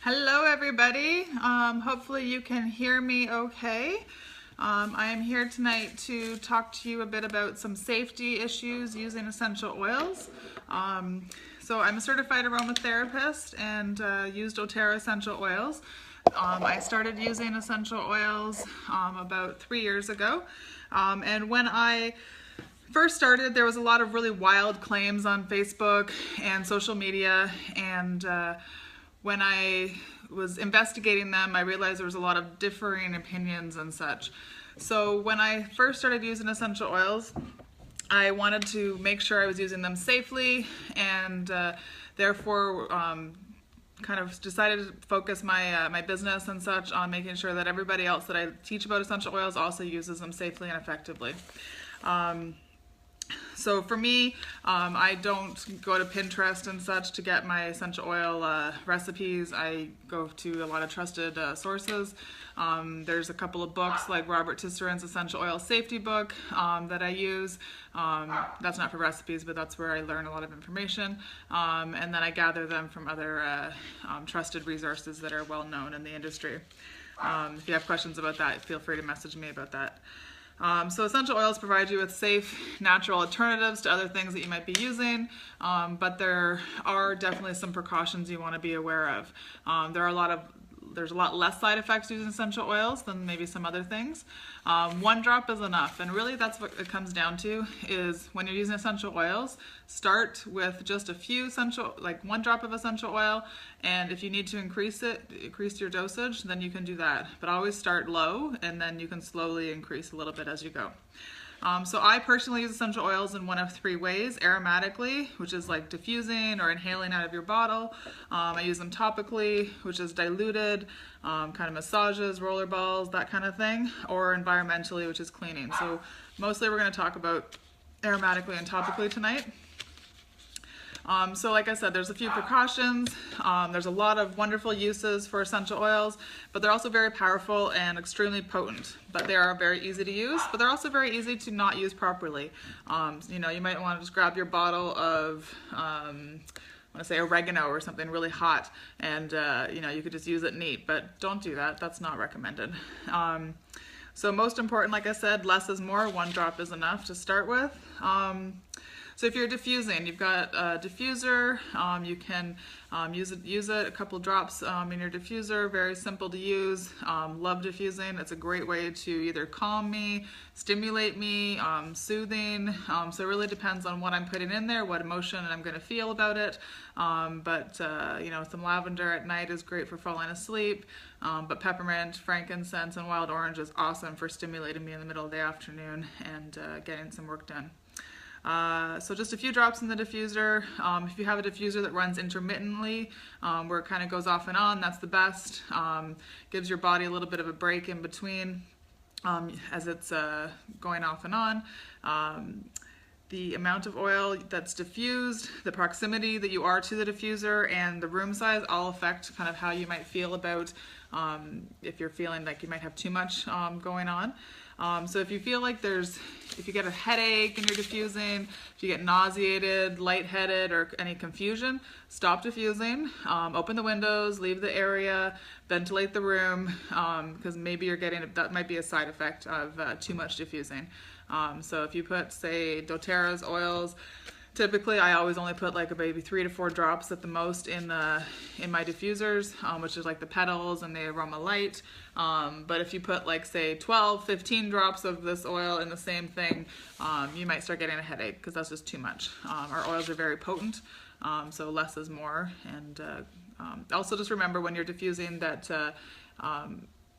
Hello everybody. Hopefully you can hear me okay. I am here tonight to talk to you a bit about some safety issues using essential oils. So I'm a certified aromatherapist and used doTERRA essential oils. I started using essential oils about 3 years ago. And when I first started, there was a lot of really wild claims on Facebook and social media, and when I was investigating them, I realized there was a lot of differing opinions and such. So when I first started using essential oils, I wanted to make sure I was using them safely, and therefore kind of decided to focus my business and such on making sure that everybody else that I teach about essential oils also uses them safely and effectively. So for me, I don't go to Pinterest and such to get my essential oil recipes. I go to a lot of trusted sources. There's a couple of books like Robert Tisserand's Essential Oil Safety book that I use. That's not for recipes, but that's where I learn a lot of information. And then I gather them from other trusted resources that are well known in the industry. If you have questions about that, feel free to message me about that. So essential oils provide you with safe, natural alternatives to other things that you might be using, but there are definitely some precautions you want to be aware of. There's a lot less side effects using essential oils than maybe some other things. One drop is enough, and really that's what it comes down to, is when you're using essential oils, start with just a few like 1 drop of essential oil, and if you need to increase your dosage, then you can do that. But always start low, and then you can slowly increase a little bit as you go. So I personally use essential oils in one of 3 ways: aromatically, which is like diffusing or inhaling out of your bottle. I use them topically, which is diluted, kind of massages, roller balls, that kind of thing, or environmentally, which is cleaning. So mostly we're going to talk about aromatically and topically tonight. So like I said, there's a few precautions. There's a lot of wonderful uses for essential oils, but they're also very powerful and extremely potent. But they are very easy to use, but they're also very easy to not use properly. You might want to just grab your bottle of I want to say oregano or something really hot, and you could just use it neat, but don't do that. That's not recommended. So most important, like I said, less is more. 1 drop is enough to start with. So if you're diffusing, you've got a diffuser, you can use it a couple drops in your diffuser. Very simple to use. Love diffusing. It's a great way to either calm me, stimulate me, soothing. So it really depends on what I'm putting in there, what emotion I'm going to feel about it. But some lavender at night is great for falling asleep. But peppermint, frankincense, and wild orange is awesome for stimulating me in the middle of the afternoon and getting some work done. So just a few drops in the diffuser. If you have a diffuser that runs intermittently, where it kind of goes off and on, that's the best. Gives your body a little bit of a break in between as it's going off and on. The amount of oil that's diffused, the proximity that you are to the diffuser, and the room size all affect kind of how you might feel about if you're feeling like you might have too much going on. So if you feel like if you get a headache and you're diffusing, if you get nauseated, lightheaded, or any confusion, stop diffusing, open the windows, leave the area, ventilate the room, because maybe that might be a side effect of too much diffusing. So if you put, say, doTERRA's oils, typically I always only put like maybe 3 to 4 drops at the most in my diffusers, which is like the petals and the aroma light. But if you put like, say, 12, 15 drops of this oil in the same thing, you might start getting a headache because that's just too much. Our oils are very potent, so less is more. And also just remember when you're diffusing that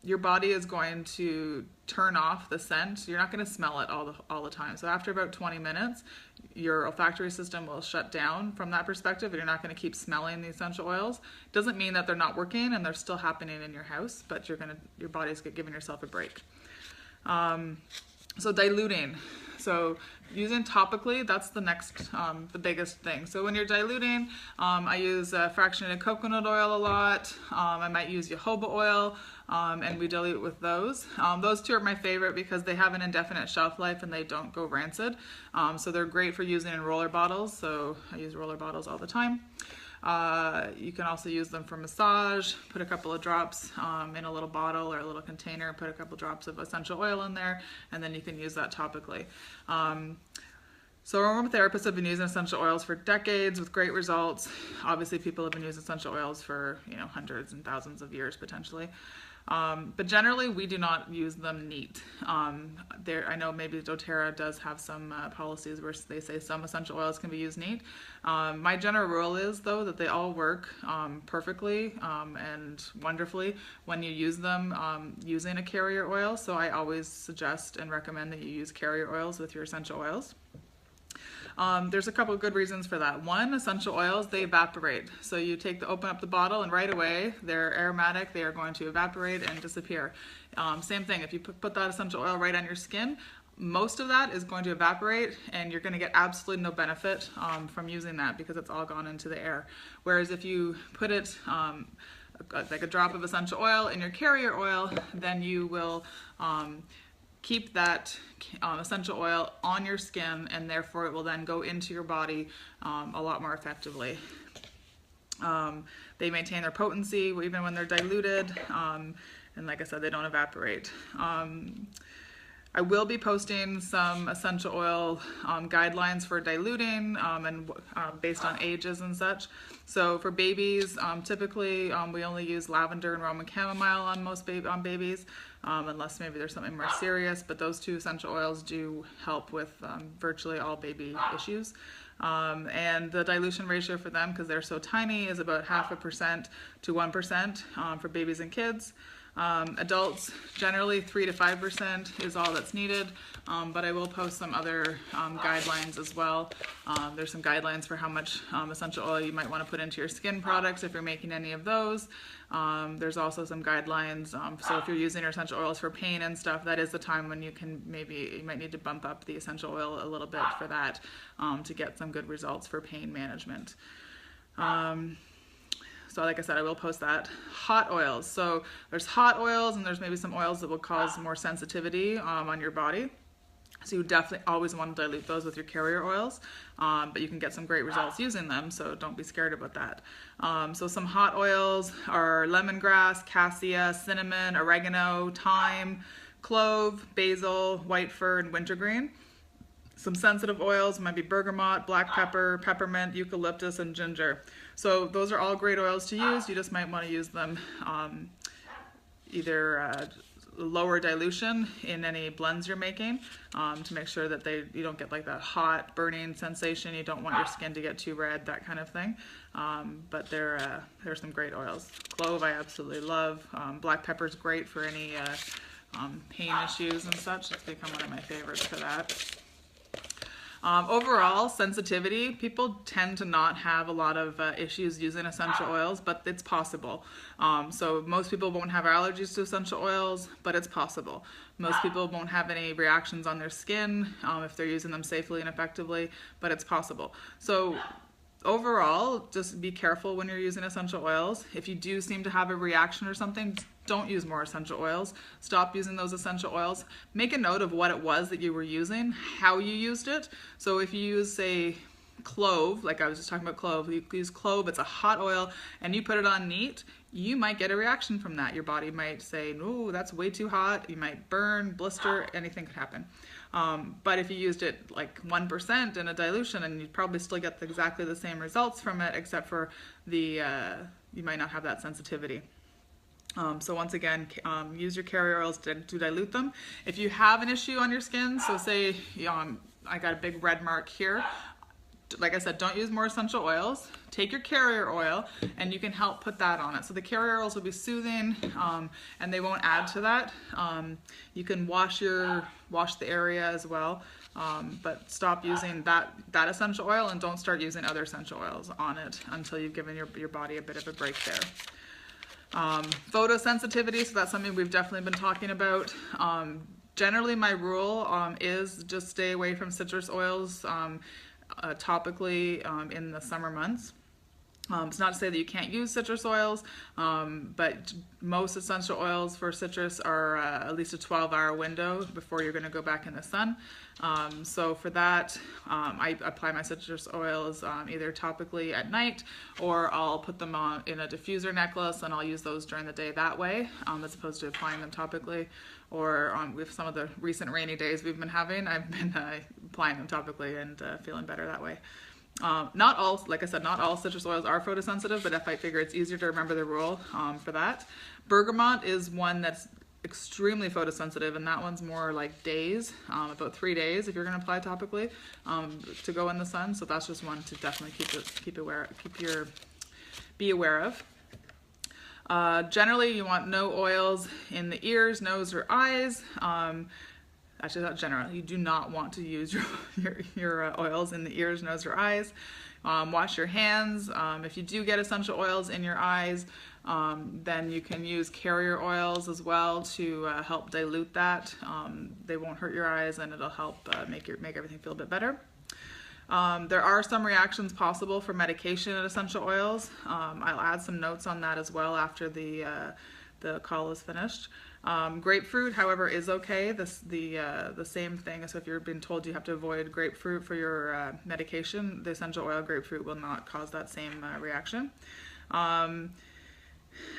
your body is going to turn off the scent. You're not going to smell it all the time. So after about 20 minutes, your olfactory system will shut down from that perspective, and you're not going to keep smelling the essential oils. Doesn't mean that they're not working and they're still happening in your house, but your body's giving yourself a break. So diluting. So using topically, that's the next, the biggest thing. So when you're diluting, I use fractionated coconut oil a lot. I might use jojoba oil, and we dilute with those. Those 2 are my favorite because they have an indefinite shelf life and they don't go rancid. So they're great for using in roller bottles. So I use roller bottles all the time. You can also use them for massage. Put a couple of drops in a little bottle or a little container, put a couple drops of essential oil in there, and then you can use that topically. So aromatherapists have been using essential oils for decades with great results. Obviously people have been using essential oils for, you know, hundreds and thousands of years potentially. But generally we do not use them neat. I know maybe doTERRA does have some policies where they say some essential oils can be used neat. My general rule is though that they all work perfectly and wonderfully when you use them using a carrier oil. So I always suggest and recommend that you use carrier oils with your essential oils. There's a couple of good reasons for that. One, essential oils, they evaporate. So you open up the bottle and right away, they're aromatic, they are going to evaporate and disappear. Same thing, if you put that essential oil right on your skin, most of that is going to evaporate and you're going to get absolutely no benefit from using that because it's all gone into the air. Whereas if you put it like a drop of essential oil in your carrier oil, then you will keep that essential oil on your skin and therefore it will then go into your body a lot more effectively. They maintain their potency even when they're diluted and like I said, they don't evaporate. I will be posting some essential oil guidelines for diluting and based on ages and such. So for babies, typically we only use lavender and Roman chamomile on babies, unless maybe there's something more serious, but those two essential oils do help with virtually all baby issues. And the dilution ratio for them, because they're so tiny, is about 0.5% to 1% for babies and kids. Adults, generally 3 to 5% is all that's needed, but I will post some other guidelines as well. There's some guidelines for how much essential oil you might want to put into your skin products if you're making any of those. There's also some guidelines, so if you're using your essential oils for pain and stuff, that is the time when you might need to bump up the essential oil a little bit for that to get some good results for pain management. So like I said, I will post that. Hot oils. So there's hot oils and there's maybe some oils that will cause more sensitivity on your body. So you definitely always want to dilute those with your carrier oils, but you can get some great results using them, so don't be scared about that. So some hot oils are lemongrass, cassia, cinnamon, oregano, thyme, clove, basil, white fir, and wintergreen. Some sensitive oils might be bergamot, black pepper, peppermint, eucalyptus, and ginger. So those are all great oils to use. You just might want to use them either lower dilution in any blends you're making to make sure that you don't get like that hot burning sensation. You don't want your skin to get too red, that kind of thing. But there's some great oils. Clove I absolutely love. Black pepper is great for any pain issues and such. It's become one of my favorites for that. Overall, sensitivity, people tend to not have a lot of issues using essential oils, but it's possible. So most people won't have allergies to essential oils, but it's possible. Most people won't have any reactions on their skin if they're using them safely and effectively, but it's possible. So overall, just be careful when you're using essential oils. If you do seem to have a reaction or something, don't use more essential oils. Stop using those essential oils. Make a note of what it was that you were using, how you used it. So if you use, say, clove, like I was just talking about clove, you use clove, it's a hot oil, and you put it on neat, you might get a reaction from that. Your body might say, no, that's way too hot. You might burn, blister, anything could happen. But if you used it like 1% in a dilution, and you'd probably still get exactly the same results from it, except for you might not have that sensitivity. So once again, use your carrier oils to dilute them. If you have an issue on your skin, so say I got a big red mark here, like I said, don't use more essential oils. Take your carrier oil and you can help put that on it. So the carrier oils will be soothing and they won't add to that. You can wash the area as well, but stop using that essential oil and don't start using other essential oils on it until you've given your body a bit of a break there. Photosensitivity, so that's something we've definitely been talking about. Generally my rule is just stay away from citrus oils topically in the summer months. It's not to say that you can't use citrus oils, but most essential oils for citrus are at least a 12-hour window before you're going to go back in the sun. So for that, I apply my citrus oils either topically at night, or I'll put them on in a diffuser necklace and I'll use those during the day that way, as opposed to applying them topically. Or with some of the recent rainy days we've been having, I've been applying them topically and feeling better that way. Not all, like I said, not all citrus oils are photosensitive, but if I figure it's easier to remember the rule for that. Bergamot is one that's extremely photosensitive, and that one's more like days, about 3 days if you're going to apply topically to go in the sun. So that's just one to definitely be aware of. Generally, you want no oils in the ears, nose, or eyes. Actually, not generally. You do not want to use your oils in the ears, nose, or eyes. Wash your hands. If you do get essential oils in your eyes, then you can use carrier oils as well to help dilute that. They won't hurt your eyes, and it'll help make everything feel a bit better. There are some reactions possible for medication and essential oils. I'll add some notes on that as well after the call is finished. Grapefruit, however, is okay. The same thing. So if you're being told you have to avoid grapefruit for your medication, the essential oil grapefruit will not cause that same reaction.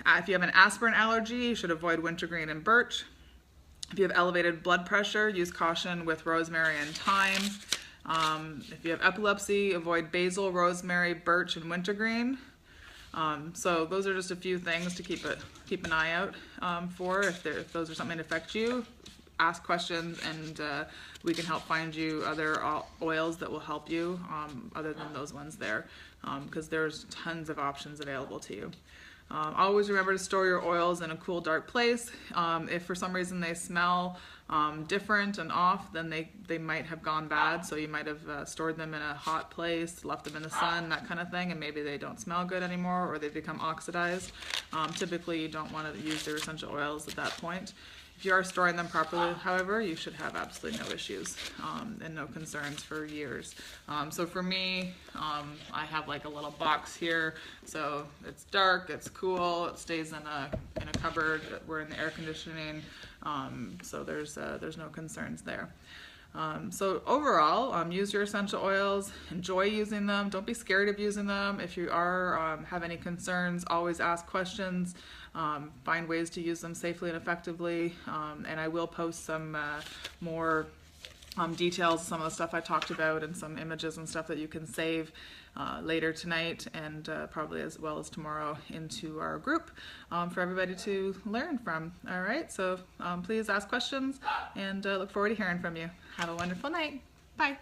If you have an aspirin allergy, you should avoid wintergreen and birch. If you have elevated blood pressure, use caution with rosemary and thyme. If you have epilepsy, avoid basil, rosemary, birch, and wintergreen. So those are just a few things to keep an eye out for. If those are something that affect you, ask questions, and we can help find you other oils that will help you other than those ones there, because there's tons of options available to you. Always remember to store your oils in a cool, dark place. If for some reason they smell different and off, then they might have gone bad. So you might have stored them in a hot place, left them in the sun, that kind of thing, and maybe they don't smell good anymore, or they become oxidized. Typically, you don't want to use their essential oils at that point. If you are storing them properly, however, you should have absolutely no issues and no concerns for years. So for me, I have like a little box here. So it's dark, it's cool, it stays in a cupboard. We're in the air conditioning, so there's no concerns there. So overall, use your essential oils, enjoy using them, don't be scared of using them. If you are have any concerns, always ask questions, find ways to use them safely and effectively, and I will post some more details, some of the stuff I talked about, and some images and stuff that you can save later tonight, and probably as well as tomorrow, into our group for everybody to learn from. All right, so please ask questions, and look forward to hearing from you. Have a wonderful night. Bye.